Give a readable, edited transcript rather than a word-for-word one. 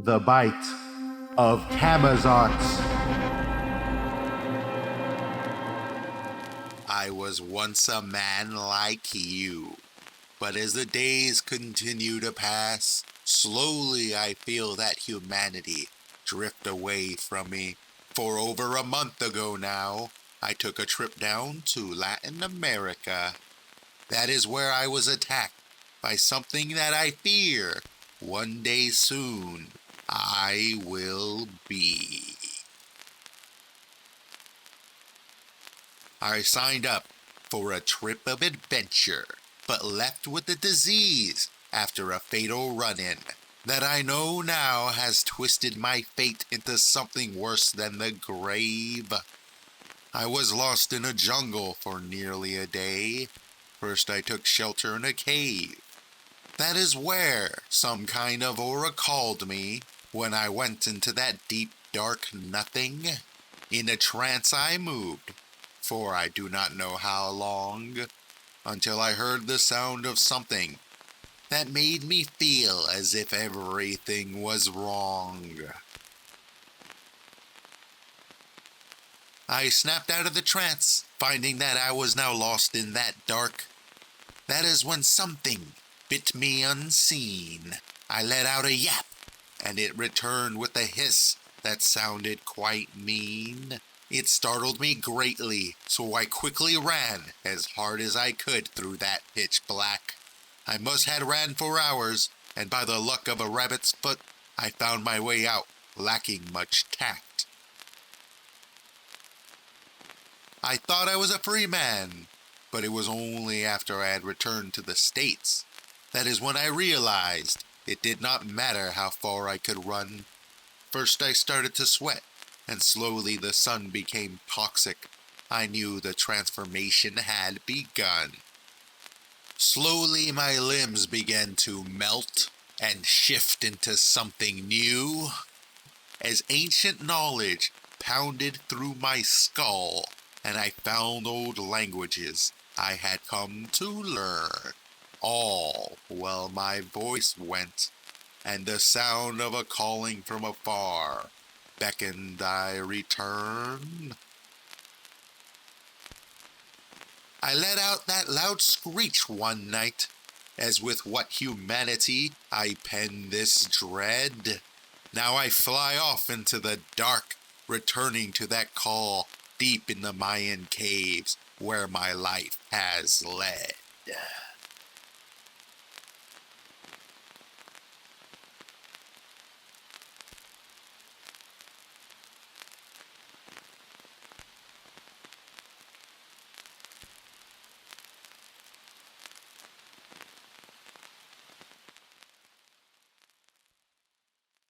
The Bite of Camazotz. I was once a man like you, but as the days continue to pass, slowly I feel that humanity drift away from me. For over a month ago now, I took a trip down to Latin America. That is where I was attacked by something that I fear one day soon I will be. I signed up for a trip of adventure, but left with a disease after a fatal run-in that I know now has twisted my fate into something worse than the grave. I was lost in a jungle for nearly a day. First I took shelter in a cave. That is where some kind of aura called me when I went into that deep dark nothing. In a trance I moved, for I do not know how long, until I heard the sound of something that made me feel as if everything was wrong. I snapped out of the trance, finding that I was now lost in that dark. That is when something bit me unseen. I let out a yap, and it returned with a hiss that sounded quite mean. It startled me greatly, so I quickly ran as hard as I could through that pitch black. I must have ran for hours, and by the luck of a rabbit's foot, I found my way out, lacking much tact. I thought I was a free man, but it was only after I had returned to the States. That is when I realized it did not matter how far I could run. First I started to sweat, and slowly the sun became toxic. I knew the transformation had begun. Slowly my limbs began to melt and shift into something new, as ancient knowledge pounded through my skull, and I found old languages I had come to learn. All while my voice went, and the sound of a calling from afar beckoned I return. I let out that loud screech one night, as with what humanity I penned this dread. Now I fly off into the dark, returning to that call deep in the Mayan caves where my life has led.